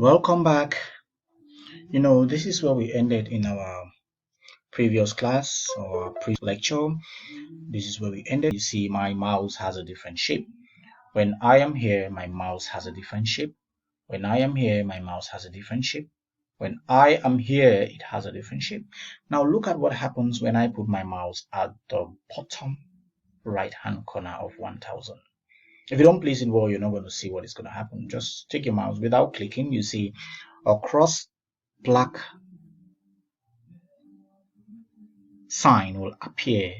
Welcome back. This is where we ended in our previous class or previous lecture. This is where we ended. You see, my mouse has a different shape. When I am here, my mouse has a different shape. When I am here, my mouse has a different shape. When I am here, it has a different shape. Now look at what happens when I put my mouse at the bottom right hand corner of 1000. If you don't place it well, you're not going to see what is going to happen. Just take your mouse without clicking. You see a cross black sign will appear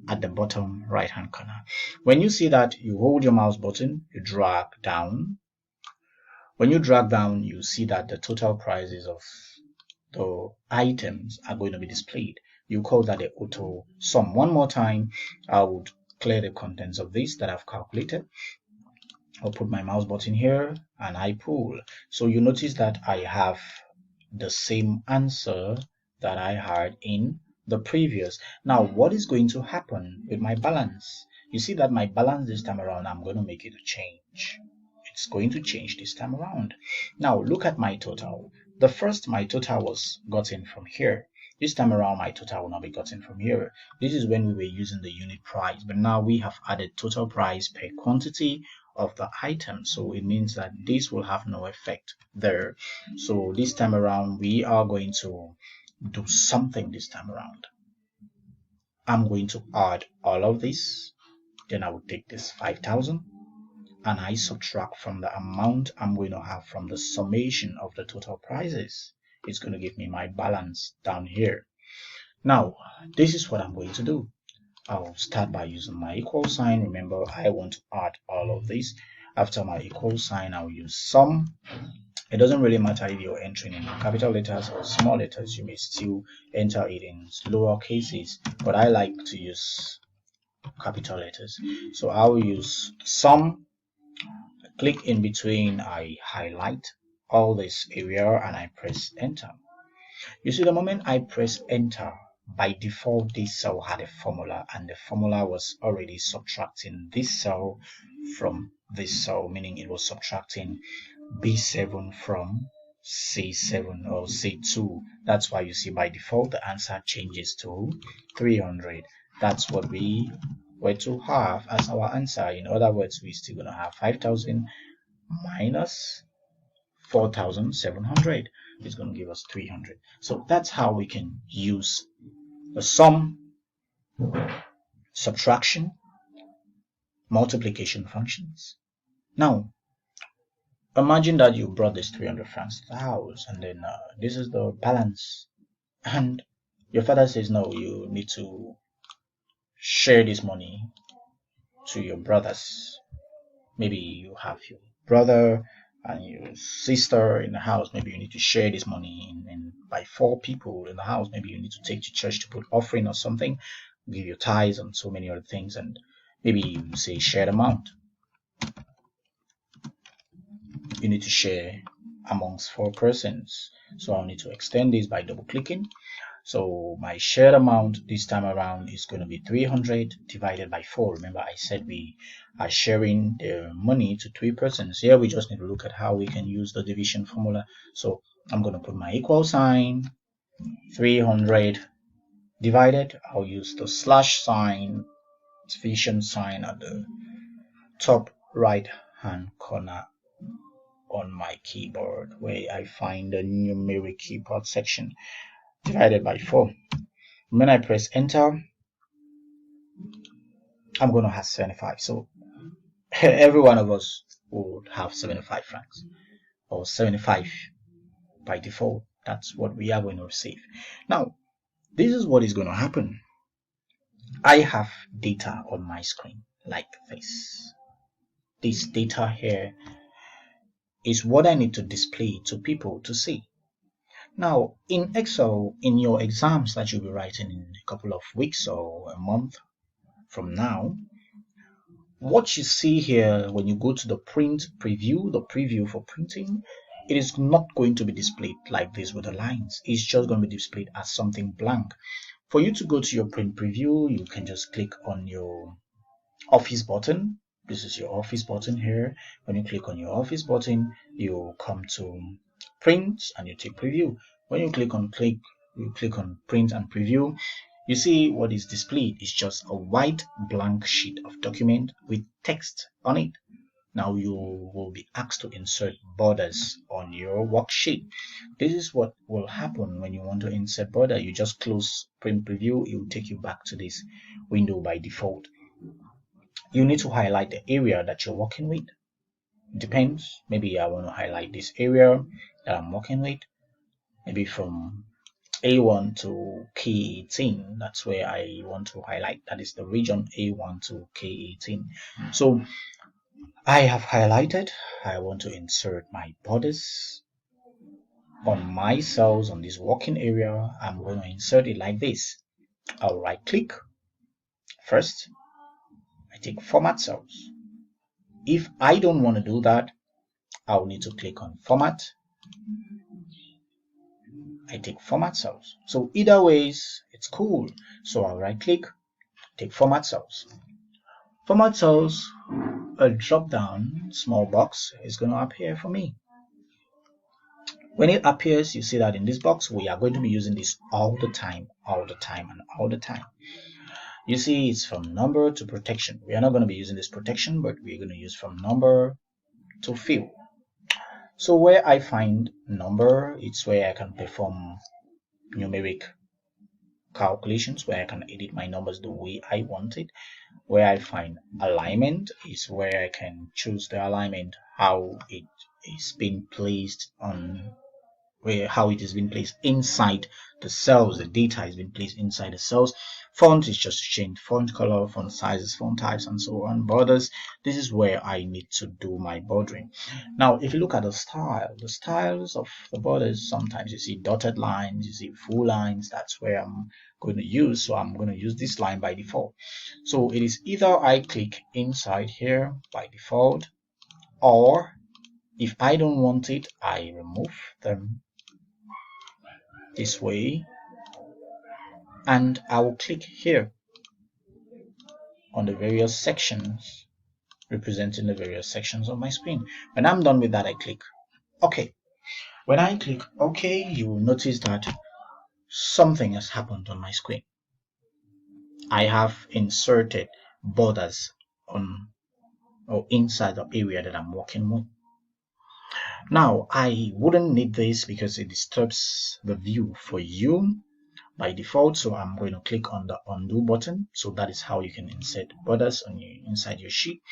at the bottom right hand corner. When you see that, you hold your mouse button, you drag down. When you drag down, you see that the total prices of the items are going to be displayed. You call that the auto sum. One more time, I would clear the contents of this that I've calculated. I'll put my mouse button here and I pull. So you notice that I have the same answer that I had in the previous. Now, what is going to happen with my balance? You see that my balance this time around, I'm going to make it a change. It's going to change this time around. Now, look at my total. My total was gotten from here. This time around, my total will not be gotten from here. This is when we were using the unit price, but now we have added total price per quantity of the item. So it means that this will have no effect there. So this time around, we are going to do something this time around. I'm going to add all of this. Then I will take this 5000 and I subtract from the amount I'm going to have from the summation of the total prices. It's going to give me my balance down here. Now, this is what I'm going to do. I'll start by using my equal sign. Remember, I want to add all of this. After my equal sign, I'll use sum. It doesn't really matter if you're entering in capital letters or small letters. You may still enter it in lower cases, but I like to use capital letters. So I'll use sum. Click in between, I highlight all this area and I press enter. You see, the moment I press enter, by default this cell had a formula and the formula was already subtracting this cell from this cell, meaning it was subtracting B7 from C7 or C2. That's why you see by default the answer changes to 300. That's what we were to have as our answer. In other words, we're still going to have 5000 minus 4700 is going to give us 300. So that's how we can use the sum, subtraction, multiplication functions. Now, imagine that you brought this 300 francs to the house and then this is the balance. And your father says, no, you need to share this money to your brothers. Maybe you have your brother and your sister in the house. Maybe you need to share this money by 4 people in the house. Maybe you need to take to church to put offering or something, give your tithes and so many other things, and maybe you say shared amount. You need to share amongst 4 persons. So I'll need to extend this by double clicking. So my shared amount this time around is going to be 300 divided by 4. Remember, I said we are sharing the money to 3 persons. Here we just need to look at how we can use the division formula. So I'm going to put my equal sign, 300 divided. I'll use the slash sign, division sign at the top right hand corner on my keyboard where I find the numeric keyboard section, divided by 4. When I press enter, I'm going to have 75. So every one of us would have 75 francs or 75 by default. That's what we are going to receive. Now, this is what is going to happen. I have data on my screen like this. This data here is what I need to display to people to see. Now, in Excel, in your exams that you'll be writing in a couple of weeks or a month from now, what you see here when you go to the print preview, the preview for printing, it is not going to be displayed like this with the lines. It's just going to be displayed as something blank. For you to go to your print preview, you can just click on your office button This is your office button here. When you click on your office button, you come to print and you take preview. When you click on print and preview, you see what is displayed is just a white blank sheet of document with text on it. Now you will be asked to insert borders on your worksheet. This is what will happen when you want to insert border. You just close print preview. It will take you back to this window by default. You need to highlight the area that you're working with. Depends. Maybe I want to highlight this area that I'm working with. Maybe from A1 to K18. That's where I want to highlight. That is the region A1 to K18. So I have highlighted. I want to insert my borders on my cells on this working area. I'm going to insert it like this. I'll right click. First, I take format cells. If I don't want to do that, I'll need to click on format. I take format cells. So either ways, it's cool. So I'll right click, take format cells. Format cells, a drop down small box is going to appear for me. When it appears, you see that in this box, we are going to be using this all the time, and all the time. You see it's from number to protection. We are not going to be using this protection, but we're going to use from number to fill. So where I find number, it's where I can perform numeric calculations, where I can edit my numbers the way I want it. Where I find alignment is where I can choose the alignment, how it is being placed on how it is being placed inside the cells. The data is being placed inside the cells. Font is just to change font color, font sizes, font types, and so on. Borders, this is where I need to do my bordering. Now, if you look at the styles of the borders, sometimes you see dotted lines, you see full lines. That's where I'm going to use. So I'm going to use this line by default. So it is either I click inside here by default, or if I don't want it, I remove them this way, and I will click here on the various sections representing the various sections of my screen. When I'm done with that, I click OK. When I click OK, you will notice that something has happened on my screen. I have inserted borders on or inside the area that I'm working with. Now, I wouldn't need this because it disturbs the view for you by default. So I'm going to click on the undo button. So that is how you can insert borders on inside your sheet.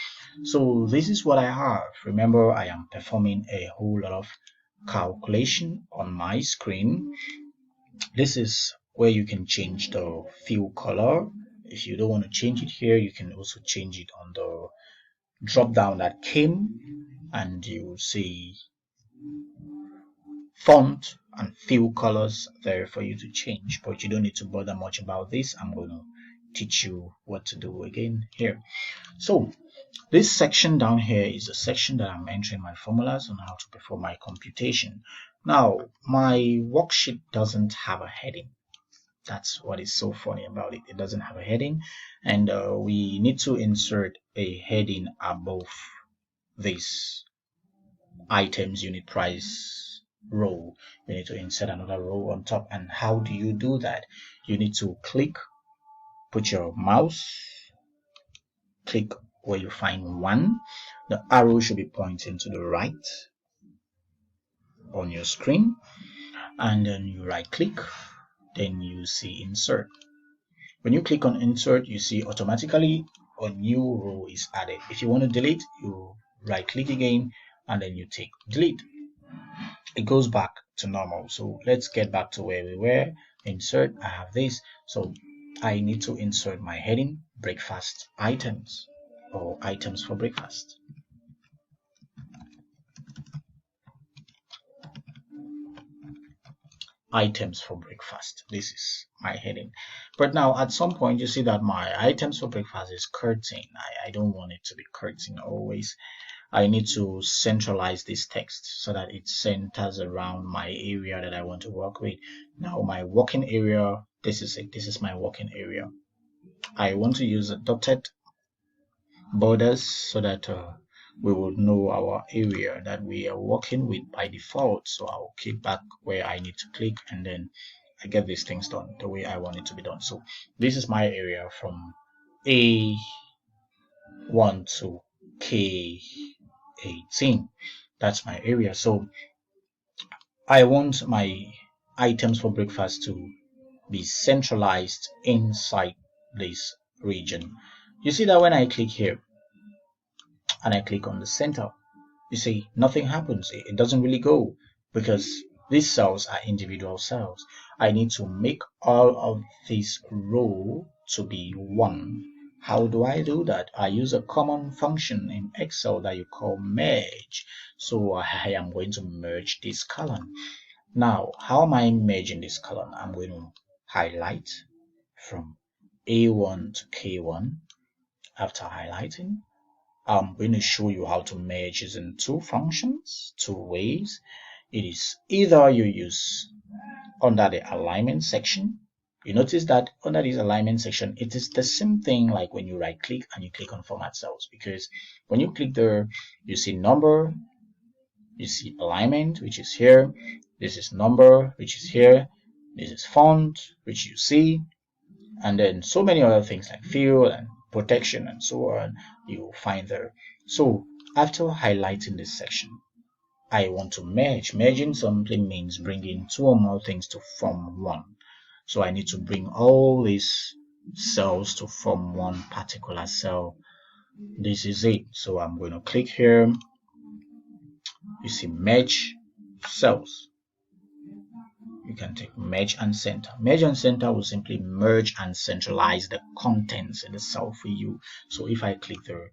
So this is what I have. Remember, I am performing a whole lot of calculation on my screen. This is where you can change the fill color. If you don't want to change it here, you can also change it on the drop down that came, and you will see font and fill colors there for you to change, but you don't need to bother much about this. I'm going to teach you what to do again here. So this section down here is a section that I'm entering my formulas on how to perform my computation. Now, my worksheet doesn't have a heading. That's what is so funny about it. It doesn't have a heading, and we need to insert a heading above this items unit price row. You need to insert another row on top. And how do you do that? You need to click, put your mouse, click where you find 1. The arrow should be pointing to the right on your screen, and then you right click, then you see insert. When you click on insert, you see automatically a new row is added. If you want to delete, you right click again, and then you take delete. It goes back to normal. So let's get back to where we were. Insert, I have this. So I need to insert my heading, breakfast items, or items for breakfast. Items for breakfast. This is my heading. But now at some point you see that my items for breakfast is curtain. I don't want it to be curtain always. I need to centralize this text so that it centers around my area that I want to work with. Now my working area, this is it. This is my working area. I want to use a dotted borders so that we will know our area that we are working with by default. So I'll click back where I need to click, and then I get these things done the way I want it to be done. So this is my area from A1 to K18. That's my area. So I want my items for breakfast to be centralized inside this region. You see that when I click here and I click on the center, you see nothing happens. It doesn't really go because these cells are individual cells. I need to make all of this row to be one. How do I do that? I use a common function in Excel that you call merge. So I am going to merge this column. Now, how am I merging this column? I'm going to highlight from A1 to K1. After highlighting, I'm going to show you how to merge using two functions, two ways. It is either you use under the alignment section. You notice that under this alignment section, it is the same thing like when you right click and you click on format cells, because when you click there, you see number, you see alignment, which is here. This is number, which is here. This is font, which you see. And then so many other things like fill and protection and so on, you will find there. So after highlighting this section, I want to merge. Merging simply means bringing two or more things to form one. So I need to bring all these cells to form one particular cell. This is it. So I'm going to click here. You see merge cells. You can take merge and center. Merge and center will simply merge and centralize the contents in the cell for you. So if I click there,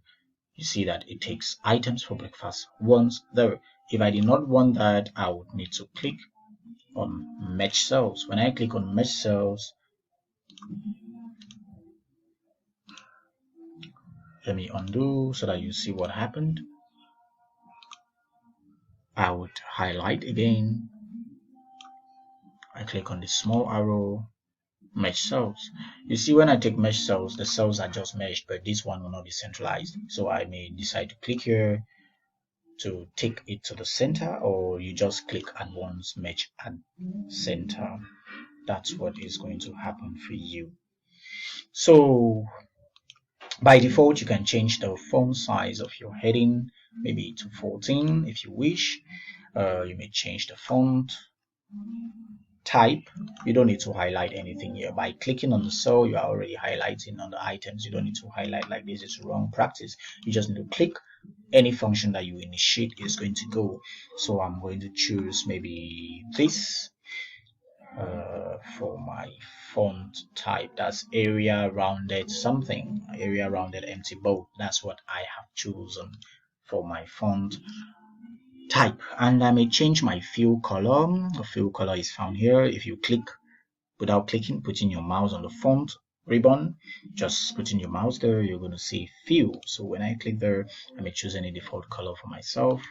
you see that it takes items for breakfast once there. If I did not want that, I would need to click on merge cells. When I click on merge cells, let me undo so that you see what happened. I would highlight again. I click on the small arrow, merge cells. You see, when I take merge cells, the cells are just merged, but this one will not be centralized. So I may decide to click here to take it to the center, or you just click at once, merge at center. That's what is going to happen for you. So by default, you can change the font size of your heading, maybe to 14 if you wish. You may change the font type. You don't need to highlight anything here. By clicking on the cell, you are already highlighting on the items. You don't need to highlight like this. It's wrong practice. You just need to click. Any function that you initiate is going to go. So I'm going to choose maybe this for my font type. That's area rounded something, area rounded empty bold. That's what I have chosen for my font type. And I may change my fill color. The fill color is found here. If you click without clicking, putting your mouse on the font ribbon, just putting your mouse there, you're going to see fill. So when I click there, I may choose any default color for myself.